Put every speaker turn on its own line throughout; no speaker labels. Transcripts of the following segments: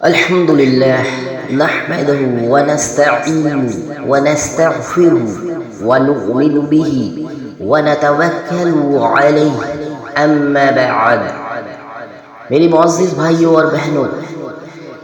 الحمد لله نحمده ونستعينه ونستغفره ونؤمن به ونتوكل عليه اما بعد۔ میرے معزز بھائیوں اور بہنوں،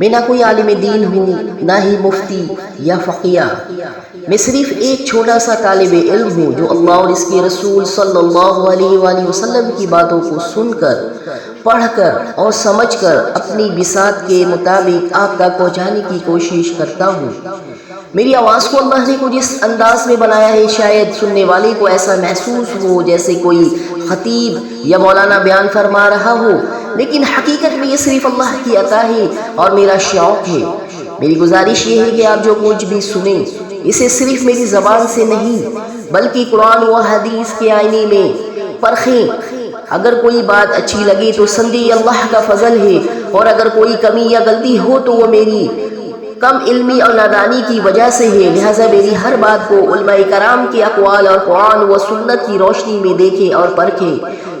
میں نہ کوئی عالم دین ہوں نہ ہی مفتی یا فقیہ، میں صرف ایک چھوٹا سا طالب علم ہوں جو اللہ اور اس کے رسول صلی اللہ علیہ وآلہ وسلم کی باتوں کو سن کر، پڑھ کر اور سمجھ کر اپنی بساط کے مطابق آپ تک پہنچانے کی کوشش کرتا ہوں۔ میری آواز کو اللہ نے کچھ اس انداز میں بنایا ہے، شاید سننے والے کو ایسا محسوس ہو جیسے کوئی خطیب یا مولانا بیان فرما رہا ہو، لیکن حقیقت میں یہ صرف اللہ کی عطا ہے اور میرا شوق ہے۔ میری گزارش یہ ہے کہ آپ جو کچھ بھی سنیں اسے صرف میری زبان سے نہیں بلکہ قرآن و حدیث کے آئینے میں پرکھیں۔ اگر کوئی بات اچھی لگے تو سمجھے یہ اللہ کا فضل ہے، اور اگر کوئی کمی یا غلطی ہو تو وہ میری کم علمی اور نادانی کی وجہ سے ہے۔ لہٰذا میری ہر بات کو علماء کرام کے اقوال اور قرآن و سنت کی روشنی میں دیکھیں اور پرکھیں۔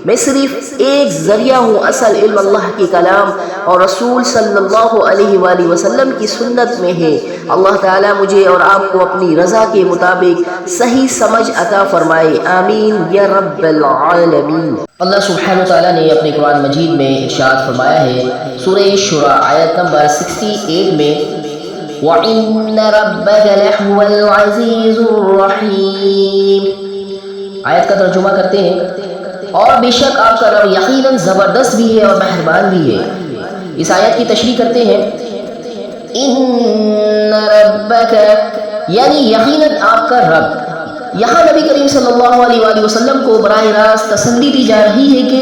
میں صرف ایک ذریعہ ہوں، اصل علم اللہ کے کلام اور رسول صلی اللہ علیہ وآلہ وسلم کی سنت میں ہے۔ اللہ تعالیٰ مجھے اور آپ کو اپنی رضا کے مطابق صحیح سمجھ عطا فرمائے، آمین یا رب العالمین۔ اللہ سبحانہ وتعالیٰ نے اپنے قرآن مجید میں ارشاد فرمایا ہے، سورہ شورى آیت نمبر 68 میں، وَإِنَّ رَبَّكَ لَهُوَ الْعَزِيزُ الرَّحِيمُ۔ آیت کا ترجمہ کرتے ہیں، اور بے شک آپ کا رب یقیناً زبردست بھی ہے اور مہربان بھی ہے۔ اس آیت کی تشریح کرتے ہیں، اِنَّ رَبَّكَ یعنی یقیناً آپ کا رب۔ یہاں نبی کریم صلی اللہ علیہ وآلہ وسلم کو براہ راست تسلی دی جا رہی ہے کہ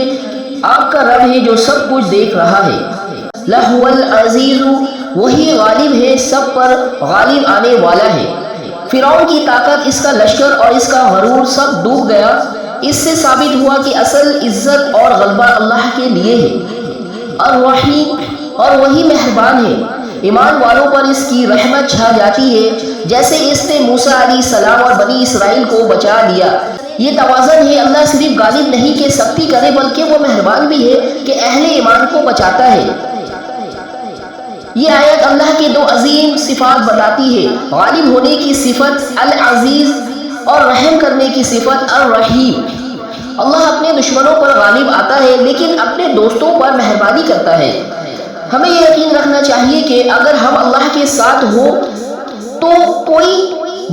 آپ کا رب ہے جو سب کچھ دیکھ رہا ہے۔ لَهُوَ الْعَزِيزُ وہی غالب ہے، سب پر غالب آنے والا ہے۔ فرعون کی طاقت، اس کا لشکر اور اس کا غرور سب ڈوب گیا۔ اس سے ثابت ہوا کہ اصل عزت اور غلبہ اللہ کے لیے ہے۔ الرحیم اور وہی مہربان ہے، ایمان والوں پر اس کی رحمت چھا جاتی ہے، جیسے اس نے موسیٰ علیہ السلام اور بنی اسرائیل کو بچا لیا۔ یہ توازن ہے، اللہ صرف غالب نہیں کہ سختی کرے بلکہ وہ مہربان بھی ہے کہ اہل ایمان کو بچاتا ہے۔ یہ آیت اللہ کے دو عظیم صفات بتاتی ہے، غالب ہونے کی صفت العزیز اور رحم کرنے کی صفت الرحیم۔ اللہ اپنے دشمنوں پر غالب آتا ہے لیکن اپنے دوستوں پر مہربانی کرتا ہے۔ ہمیں یہ یقین رکھنا چاہیے کہ اگر ہم اللہ کے ساتھ ہوں تو کوئی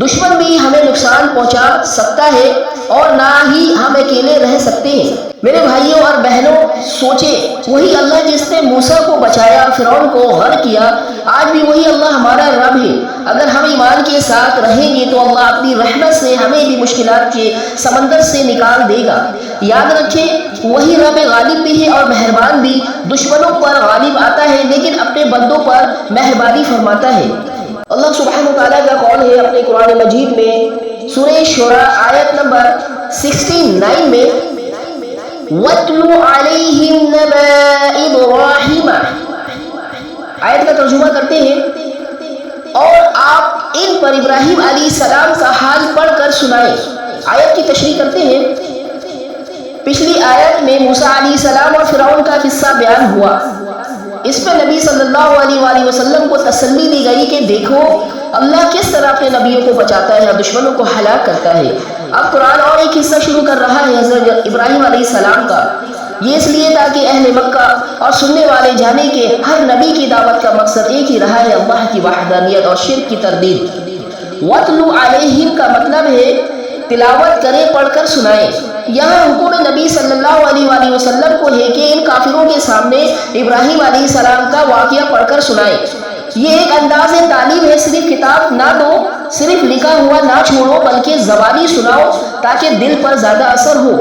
دشمن بھی ہمیں نقصان پہنچا سکتا ہے اور نہ ہی ہم اکیلے رہ سکتے ہیں۔ میرے بھائیوں اور بہنوں، سوچیں، وہی اللہ جس نے موسیٰ کو بچایا اور فرعون کو غرق کیا، آج بھی وہی اللہ ہمارا رب ہے۔ اگر ہم ایمان کے ساتھ رہیں گے تو اللہ اپنی رحمت سے ہمیں بھی مشکلات کے سمندر سے نکال دے گا۔ یاد رکھیں، وہی رب غالب بھی ہے اور مہربان بھی، دشمنوں پر غالب آتا ہے لیکن اپنے بندوں پر مہربانی فرماتا ہے۔ اللہ سبحانہ وتعالیٰ کا قول ہے اپنے قرآن مجید میں، سورہ شورى آیت نمبر 69 میں، وَاتْلُ عَلَيْهِمْ نَبَأَ إِبْرَاهِيمَ۔ آیت کا ترجمہ کرتے ہیں، اور آپ ان پر ابراہیم علیہ السلام کا حال پڑھ کر سنائیں۔ آیت کی تشریح کرتے ہیں، پچھلی آیت میں موسیٰ علیہ السلام اور فرعون کا قصہ بیان ہوا۔ اس میں نبی صلی اللہ علیہ وآلہ وسلم کو تسلی دی گئی کہ دیکھو اللہ کس طرح اپنے نبیوں کو بچاتا ہے اور دشمنوں کو ہلاک کرتا ہے۔ اب قرآن اور ایک قصہ شروع کر رہا ہے حضرت ابراہیم علیہ السلام کا۔ یہ اس لیے تاکہ اہل مکہ اور سننے والے جانے کہ ہر نبی کی دعوت کا مقصد ایک ہی رہا ہے، اللہ کی وحدانیت اور شرک کی تردید۔ وَاتْلُ عَلَيْهِمْ کا مطلب ہے تلاوت کریں، پڑھ کر سنائیں۔ یہاں حکم نبی صلی اللہ علیہ وآلہ وسلم کو ہے کہ ان کافروں کے سامنے ابراہیم علیہ السلام کا واقعہ پڑھ کر سنائیں۔ یہ ایک انداز تعلیم ہے، صرف کتاب نہ دو، صرف لکھا ہوا نہ چھوڑو، بلکہ زبانی سناؤ تاکہ دل پر زیادہ اثر ہو۔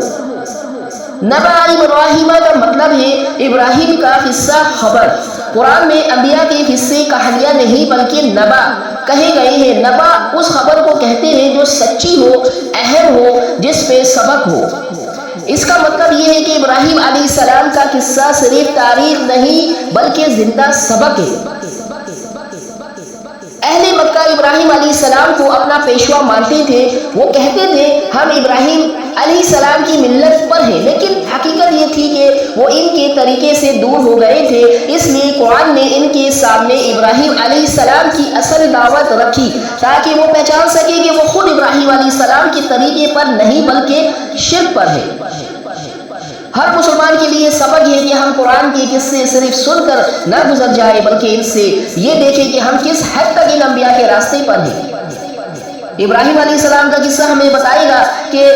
نبأ ابراہیم کا مطلب ہے ابراہیم کا قصہ، خبر۔ قرآن میں انبیاء کے قصے کہانیاں نہیں بلکہ نبأ کہے گئے ہیں۔ نبأ اس خبر کو کہتے ہیں جو سچی ہو، اہم ہو، جس پہ سبق ہو۔ اس کا مطلب یہ ہے کہ ابراہیم علیہ السلام کا قصہ صرف تاریخ نہیں بلکہ زندہ سبق ہے۔ اہل مکہ ابراہیم علیہ السلام کو اپنا پیشوا مانتے تھے، وہ کہتے تھے ہم ابراہیم علیہ السلام کی ملت پر ہیں، لیکن حقیقت یہ تھی کہ وہ ان کے طریقے سے دور ہو گئے تھے، اس لیے قرآن نے ان کے سامنے ابراہیم علیہ السلام کی اصل دعوت رکھی تاکہ وہ پہچان سکے کہ وہ خود ابراہیم علیہ السلام کے طریقے پر نہیں بلکہ شرک پر ہے۔ ہر مسلمان کے لیے سبق ہے کہ ہم قرآن کے قصے صرف سن کر نہ گزر جائے، بلکہ ان سے یہ دیکھیں کہ ہم کس حد تک ان انبیاء کے راستے پر ہیں۔ ابراہیم علیہ السلام کا قصہ ہمیں بتائے گا کہ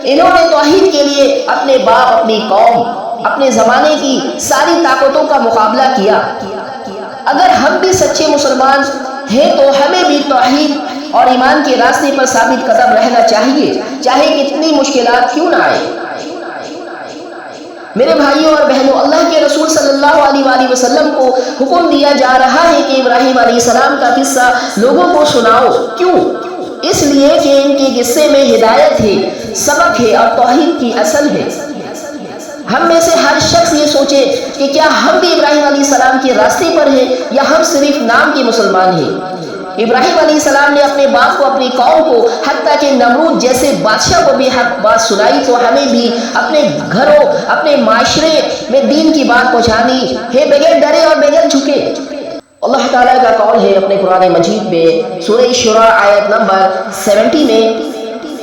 انہوں نے توحید کے لیے اپنے باپ، اپنی قوم، اپنے زمانے کی ساری طاقتوں کا مقابلہ کیا۔ اگر ہم بھی سچے مسلمان ہیں تو ہمیں بھی توحید اور ایمان کے راستے پر ثابت قدم رہنا چاہیے، چاہے کتنی مشکلات کیوں نہ آئے۔ میرے بھائیوں اور بہنوں، اللہ کے رسول صلی اللہ علیہ وآلہ وسلم کو حکم دیا جا رہا ہے کہ ابراہیم علیہ السلام کا قصہ لوگوں کو سناؤ۔ کیوں؟ اس لیے کہ ان کے قصے میں ہدایت ہے، سبق ہے اور توحید کی اصل ہے۔ ہم میں سے ہر شخص یہ سوچے کہ کیا ہم بھی ابراہیم علیہ السلام کے راستے پر ہیں یا ہم صرف نام کے مسلمان ہیں۔ ابراہیم علیہ السلام نے اپنے باپ کو، اپنی قوم کو، حتیٰ کہ نمرود جیسے بادشاہ کو بھی حق بات سنائی، تو ہمیں بھی اپنے گھروں، اپنے معاشرے میں دین کی بات پہنچانی ہے بغیر ڈرے اور بغیر جھکے۔ اللہ تعالیٰ کا قول ہے اپنے قرآن مجید میں سورہ شورى آیت نمبر 70 میں،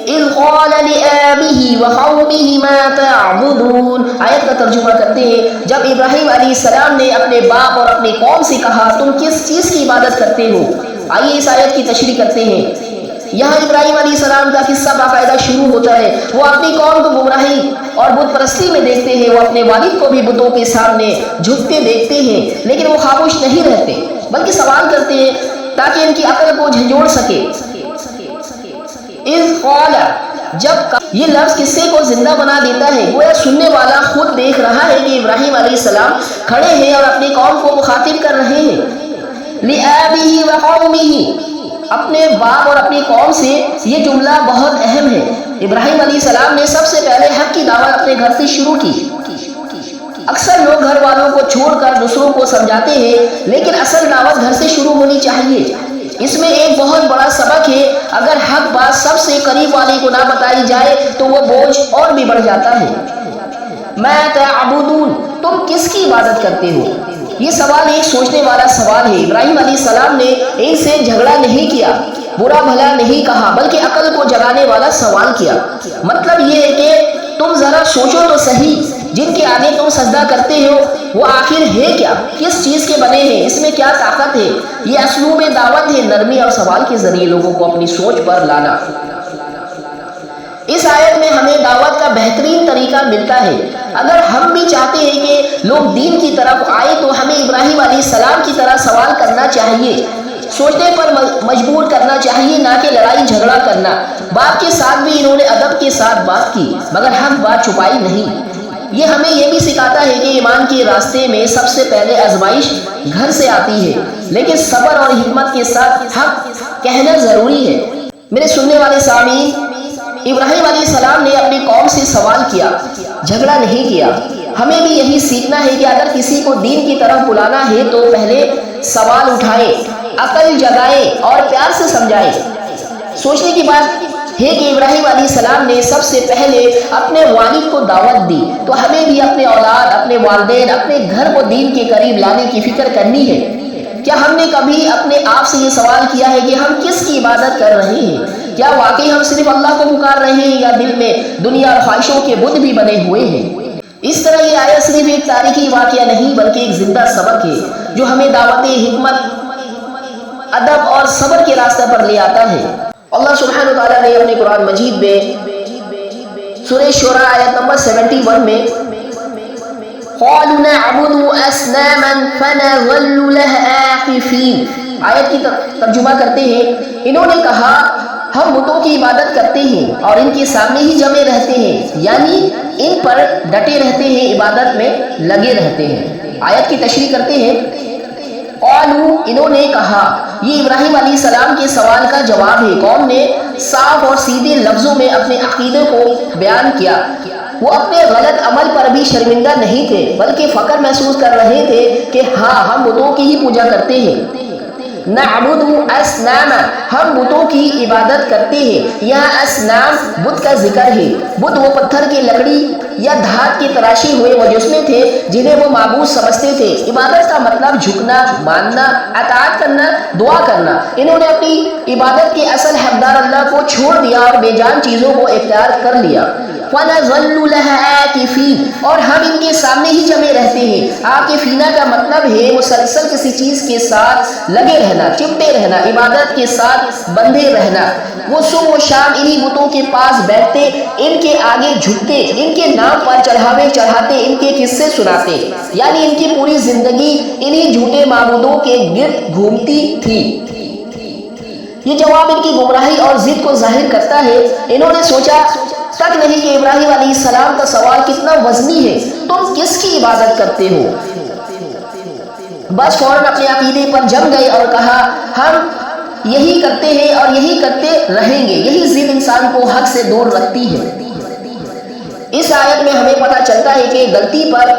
اِذْ قَالَ لِآبِهِ وَقَوْمِهِ مَا تَعْبُدُونَ، آیت کا ترجمہ کرتے ہیں جب ابراہیم علیہ السلام نے اپنے باپ اور اپنی قوم سے کہا تم کس چیز کی عبادت کرتے ہو۔ آئیے اس آیت کی تشریح کرتے ہیں۔ یہاں ابراہیم علیہ السلام کا قصہ باقاعدہ شروع ہوتا ہے۔ وہ اپنی قوم کو گمراہی اور بت پرستی میں دیکھتے ہیں، وہ اپنے والد کو بھی بتوں کے سامنے جھکتے دیکھتے ہیں، لیکن وہ خاموش نہیں رہتے بلکہ سوال کرتے ہیں تاکہ ان کی عقل کو جھنجھوڑ سکے۔ اِذْ قَالَ، جب یہ لفظ قصے کو زندہ بنا دیتا ہے، گویا سننے والا خود دیکھ رہا ہے کہ ابراہیم علیہ السلام کھڑے ہیں اور اپنی قوم کو مخاطب کر رہے ہیں۔ لِآبِهِ وَقَوْمِهِ، اپنے باپ اور اپنی قوم سے، یہ جملہ بہت اہم ہے۔ ابراہیم علیہ السلام نے سب سے پہلے حق کی دعوت اپنے گھر سے شروع کی۔ اکثر لوگ گھر والوں کو چھوڑ کر دوسروں کو سمجھاتے ہیں، لیکن اصل دعوت گھر سے شروع ہونی چاہیے۔ اس میں ایک بہت بڑا سبق ہے، اگر حق بات سب سے قریب والے کو نہ بتائی جائے تو وہ بوجھ اور بھی بڑھ جاتا ہے۔ مَا تَعْبُدُونَ، تم کس کی عبادت کرتے ہو؟ یہ سوال ایک سوچنے والا سوال ہے۔ ابراہیم علیہ السلام نے ان سے جھگڑا نہیں کیا، برا بھلا نہیں کہا، بلکہ عقل کو جگانے والا سوال کیا۔ مطلب یہ ہے کہ تم ذرا سوچو تو صحیح، جن کے آگے تم سجدہ کرتے ہو وہ آخر ہے کیا؟ کس چیز کے بنے ہیں؟ اس میں کیا طاقت ہے؟ یہ اسلوب دعوت ہے، نرمی اور سوال کے ذریعے لوگوں کو اپنی سوچ پر لانا۔ اس آیت میں ہمیں دعوت کا بہترین طریقہ ملتا ہے۔ اگر ہم بھی چاہتے ہیں کہ لوگ دین کی طرف آئے تو ہمیں ابراہیم علیہ السلام کی طرح سوال کرنا چاہیے، سوچنے پر مجبور کرنا چاہیے، نہ کہ لڑائی جھگڑا کرنا۔ باپ کے ساتھ بھی انہوں نے ادب کے ساتھ بات کی، مگر حق بات چھپائی نہیں۔ یہ ہمیں یہ بھی سکھاتا ہے کہ ایمان کے راستے میں سب سے پہلے آزمائش گھر سے آتی ہے، لیکن صبر اور حکمت کے ساتھ حق کہنا ضروری ہے۔ میرے سننے والے سامعین، ابراہیم علیہ السلام نے اپنی قوم سے سوال کیا، جھگڑا نہیں کیا۔ ہمیں بھی یہی سیکھنا ہے کہ اگر کسی کو دین کی طرف بلانا ہے تو پہلے سوال اٹھائے، عقل جگائے اور پیار سے سمجھائے۔ سوچنے کی بات ہے کہ ابراہیم علیہ السلام نے سب سے پہلے اپنے والد کو دعوت دی، تو ہمیں بھی اپنے اولاد، اپنے والدین، اپنے گھر کو دین کے قریب لانے کی فکر کرنی ہے۔ کیا ہم نے کبھی اپنے آپ سے یہ سوال کیا ہے کہ ہم کس کی عبادت کر رہے ہیں؟ کیا واقعی ہم صرف اللہ کو پکار رہے ہیں یا دل میں دنیا اور خواہشوں کے بت بھی بنے ہوئے ہیں؟ اس طرح یہ آیت صرف ایک تاریخی واقعہ نہیں بلکہ ایک زندہ سبق ہے جو ہمیں دعوت حکمت، ادب اور صبر کے راستے پر لے آتا ہے۔ اللہ سبحانہ وتعالیٰ نے اپنے قرآن مجید میں سورہ شورى آیت نمبر 71 میں قَالُوا نَعْبُدُ أَصْنَامًا فَنَظَلُّ لَهَا عَاكِفِينَ، آیت کی ترجمہ کرتے ہیں، انہوں نے کہا ہم بتوں کی عبادت کرتے ہیں اور ان کے سامنے ہی جمے رہتے ہیں، یعنی ان پر ڈٹے رہتے ہیں، عبادت میں لگے رہتے ہیں۔ آیت کی تشریح کرتے ہیں، قالوا، انہوں نے کہا، یہ ابراہیم علیہ السلام کے سوال کا جواب ہے۔ قوم نے صاف اور سیدھے لفظوں میں اپنے عقیدے کو بیان کیا۔ وہ اپنے غلط عمل پر بھی شرمندہ نہیں تھے بلکہ فخر محسوس کر رہے تھے کہ ہاں ہم بتوں کی ہی پوجا کرتے ہیں۔ نعبدو اسناما، ہم بتوں کی عبادت کرتے ہیں۔ یہاں اسنام بت کا ذکر ہے۔ بت وہ پتھر کی لکڑی یا دھات کے تراشے ہوئے مجسمے تھے جنہیں وہ معبود سمجھتے تھے۔ عبادت کا مطلب جھکنا، ماننا، اطاعت کرنا، دعا کرنا۔ انہوں نے اپنی عبادت کے اصل حقدار اللہ کو چھوڑ دیا اور بے جان چیزوں کو اختیار کر لیا۔ وَنَظَلُّ لَهَا عَاكِفِينَ، اور ہم ان کے سامنے ہی جمے رہتے ہیں۔ عاکفینہ کا مطلب ہے مسلسل کسی چیز کے ساتھ لگے رہنا، چپٹے رہنا، عبادت کے ساتھ بندھے رہنا۔ وہ صبح و شام انہی بتوں کے پاس بیٹھتے، ان کے آگے جھکتے، ان کے نام پر چڑھاوے چڑھاتے، ان کے قصے سناتے، یعنی ان کی پوری زندگی انہی جھوٹے معبودوں کے گرد گھومتی تھی۔ یہ جواب ان کی گمراہی اور ضد کو ظاہر کرتا ہے۔ انہوں نے سوچا تک نہیں کہ ابراہیم علیہ السلام کا سوال کتنا وزنی ہے، تم کس کی عبادت کرتے ہو؟ بس فوراً اپنے عقیدے پر جم گئے اور کہا ہم یہی کرتے ہیں اور یہی کرتے رہیں گے۔ یہی ضد انسان کو حق سے دور رکھتی ہے۔ اس آیت میں ہمیں پتہ چلتا ہے کہ غلطی پر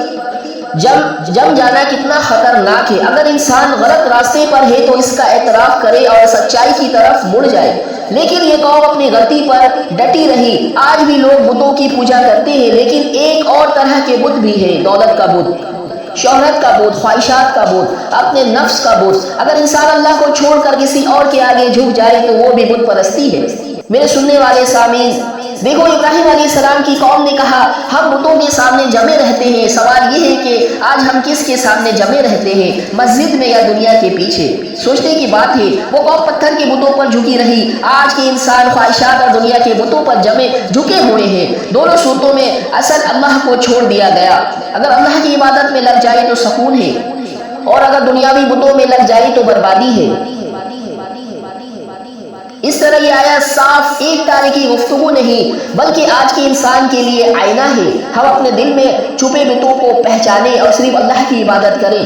جم جانا کتنا خطرناک ہے۔ اگر انسان غلط راستے پر ہے تو اس کا اعتراف کرے اور سچائی کی طرف مڑ جائے، لیکن یہ قوم اپنی غلطی پر ڈٹی رہی۔ آج بھی لوگ بتوں کی پوجا کرتے ہیں، لیکن ایک اور طرح کے بت بھی ہیں، دولت کا بت، شہرت کا بت، خواہشات کا بت، اپنے نفس کا بت۔ اگر انسان اللہ کو چھوڑ کر کسی اور کے آگے جھک جائے تو وہ بھی بت پرستی ہے۔ میرے سننے والے سامعین، دیکھو ابراہیم علیہ السلام کی قوم نے کہا ہم بتوں کے سامنے جمے رہتے ہیں۔ سوال یہ ہے کہ آج ہم کس کے سامنے جمے رہتے ہیں، مسجد میں یا دنیا کے پیچھے؟ سوچنے کی بات ہے، وہ قوم پتھر کے بتوں پر جھکی رہی، آج کے انسان خواہشات اور دنیا کے بتوں پر جھکے ہوئے ہیں۔ دونوں صورتوں میں اصل اللہ کو چھوڑ دیا گیا۔ اگر اللہ کی عبادت میں لگ جائے تو سکون ہے، اور اگر دنیاوی بتوں میں لگ جائے تو بربادی ہے۔ اس طرح یہ آیت صاف ایک تاریخی گفتگو نہیں بلکہ آج کے انسان کے لیے آئینہ ہے۔ ہم اپنے دل میں چھپے بتوں کو پہچانیں اور صرف اللہ کی عبادت کریں۔